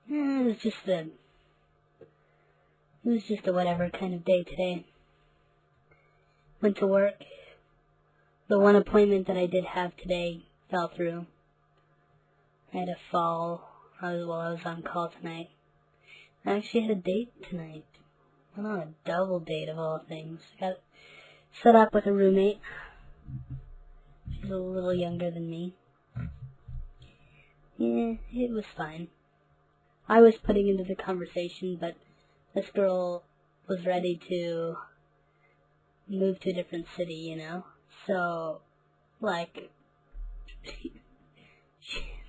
It was just a whatever kind of day today. Went to work. The one appointment that I did have today fell through. I had a fall while I was on call tonight. I actually had a date tonight. Went on a double date of all things. Got set up with a roommate. She's a little younger than me. Yeah, it was fine. I was putting into the conversation, but this girl was ready to move to a different city, you know? So, like,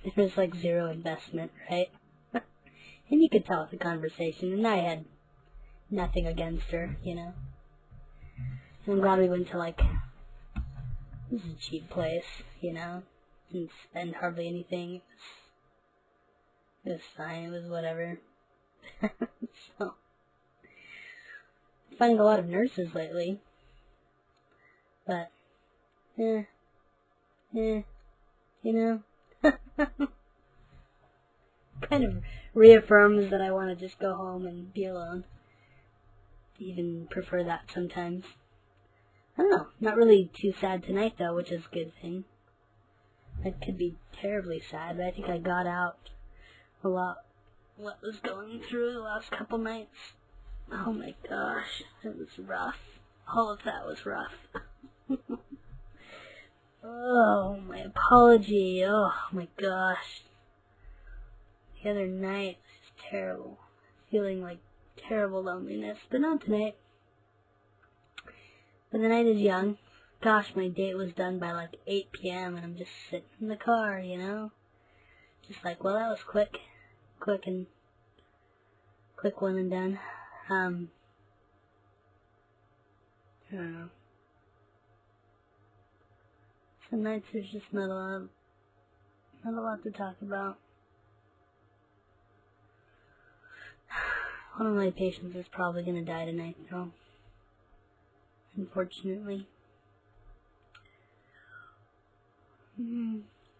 there was like zero investment, right? And you could tell with the conversation, and I had nothing against her, you know? And I'm glad we went to, like, this is a cheap place, you know? Didn't spend hardly anything. It was fine, it was whatever. So, finding a lot of nurses lately. But, you know? Kind of reaffirms that I want to just go home and be alone. Even prefer that sometimes. I don't know, not really too sad tonight though, which is a good thing. I could be terribly sad, but I think I got out a lot what was going through the last couple nights. Oh my gosh, it was rough. All of that was rough. Oh, my apology. Oh my gosh. The other night was just terrible. Feeling like terrible loneliness, but not tonight. But the night is young. Gosh, my date was done by like 8 p.m. and I'm just sitting in the car, you know? Just like, well, that was quick. Quick one and done. I don't know. Some nights there's just not a lot to talk about. One of my patients is probably gonna die tonight, though. Unfortunately.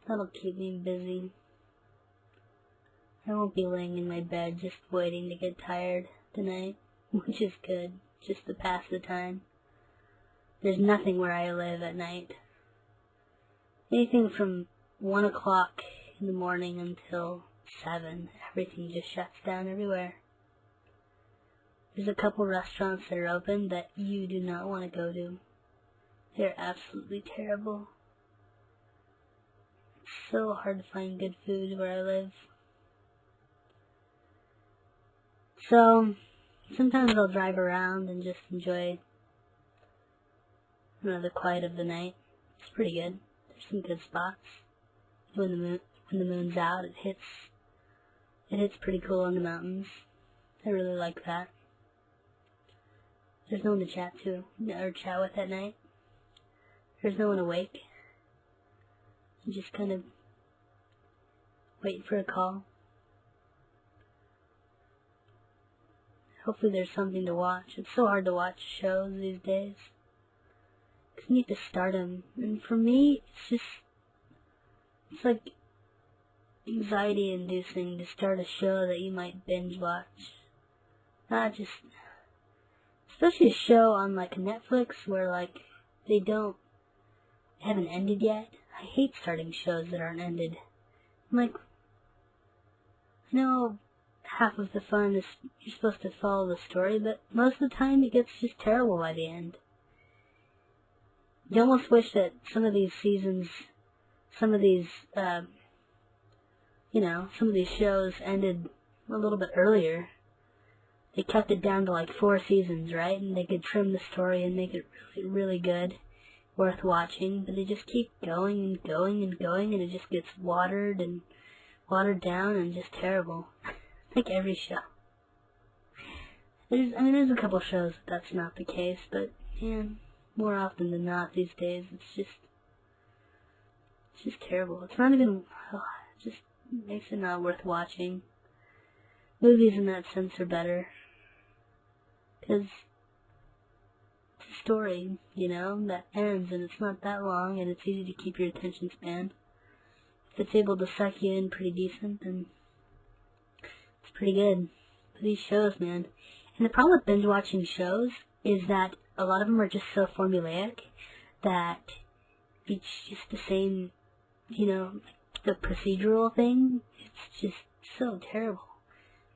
That'll keep me busy. I won't be laying in my bed just waiting to get tired tonight, which is good, just to pass the time. There's nothing where I live at night. Anything from 1 o'clock in the morning until 7, everything just shuts down everywhere. There's a couple restaurants that are open that you do not want to go to. They're absolutely terrible. It's so hard to find good food where I live. So, sometimes I'll drive around and just enjoy the quiet of the night. It's pretty good. There's some good spots. When the moon's out, it hits pretty cool on the mountains. I really like that. There's no one to chat to or chat with at night. There's no one awake. You just kind of wait for a call. Hopefully there's something to watch. It's so hard to watch shows these days. Because you need to start them. And for me, it's like anxiety inducing to start a show that you might binge watch. Not just, especially a show on like Netflix where like they haven't ended yet. I hate starting shows that aren't ended. I'm like, I know half of the fun is you're supposed to follow the story, but most of the time it gets just terrible by the end. You almost wish that some of these seasons, some of these shows ended a little bit earlier. They kept it down to like 4 seasons, right? And they could trim the story and make it really, really good, worth watching. But they just keep going and going and going, and it just gets watered down and just terrible. Like every show. There's a couple shows that's not the case, but yeah, more often than not these days, it's just terrible. It's not even, it just makes it not worth watching. Movies in that sense are better, because it's a story, that ends, and it's not that long, and it's easy to keep your attention span. If it's able to suck you in pretty decent, then It's pretty good. These shows, man. And the problem with binge watching shows is that a lot of them are just so formulaic that it's just the same, you know, the procedural thing. It's just so terrible.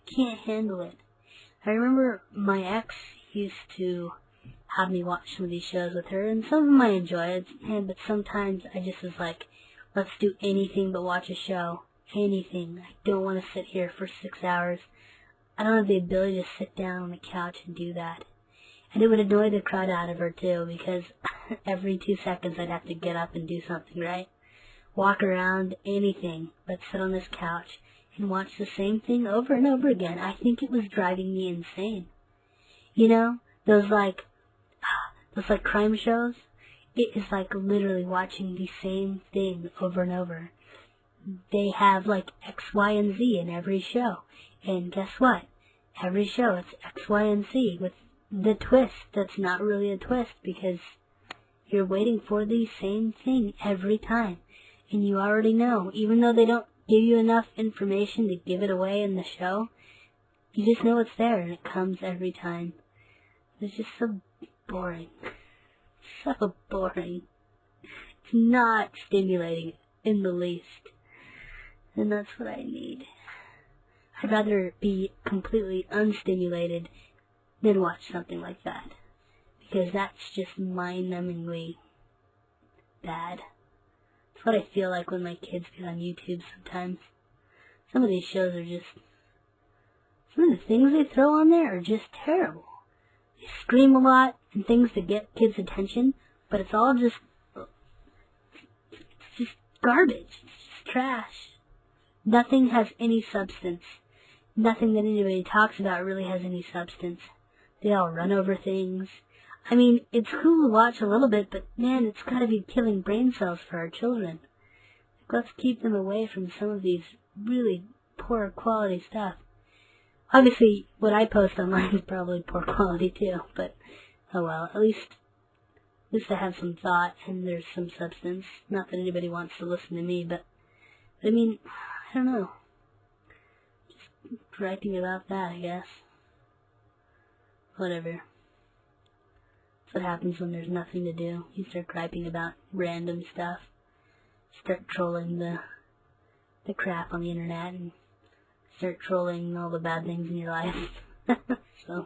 Can't handle it. I remember my ex used to have me watch some of these shows with her, and some of them I enjoyed, but sometimes I just was like, let's do anything but watch a show. Anything. I don't want to sit here for 6 hours. I don't have the ability to sit down on the couch and do that. And it would annoy the crud out of her too, because every 2 seconds I'd have to get up and do something, right? Walk around, anything, but sit on this couch and watch the same thing over and over again. I think it was driving me insane. You know, those crime shows, it is like literally watching the same thing over and over. They have like X, Y, and Z in every show. And guess what? Every show it's X, Y, and Z with the twist that's not really a twist because you're waiting for the same thing every time. And you already know, even though they don't give you enough information to give it away in the show, you just know it's there and it comes every time. It's just so boring. So boring. It's not stimulating in the least. And that's what I need. I'd rather be completely unstimulated than watch something like that. Because that's just mind-numbingly bad. That's what I feel like when my kids get on YouTube sometimes. Some of these shows are just... some of the things they throw on there are just terrible. They scream a lot and things to get kids' attention, but it's all just... it's just garbage. It's just trash. Nothing has any substance. Nothing that anybody talks about really has any substance. They all run over things. I mean, it's cool to watch a little bit, but man, it's gotta be killing brain cells for our children. Let's keep them away from some of these really poor quality stuff. Obviously, what I post online is probably poor quality too, but oh well, at least I have some thought and there's some substance. Not that anybody wants to listen to me, but I mean, I don't know. Just griping about that, I guess. Whatever. That's what happens when there's nothing to do. You start griping about random stuff. Start trolling the crap on the internet and start trolling all the bad things in your life. So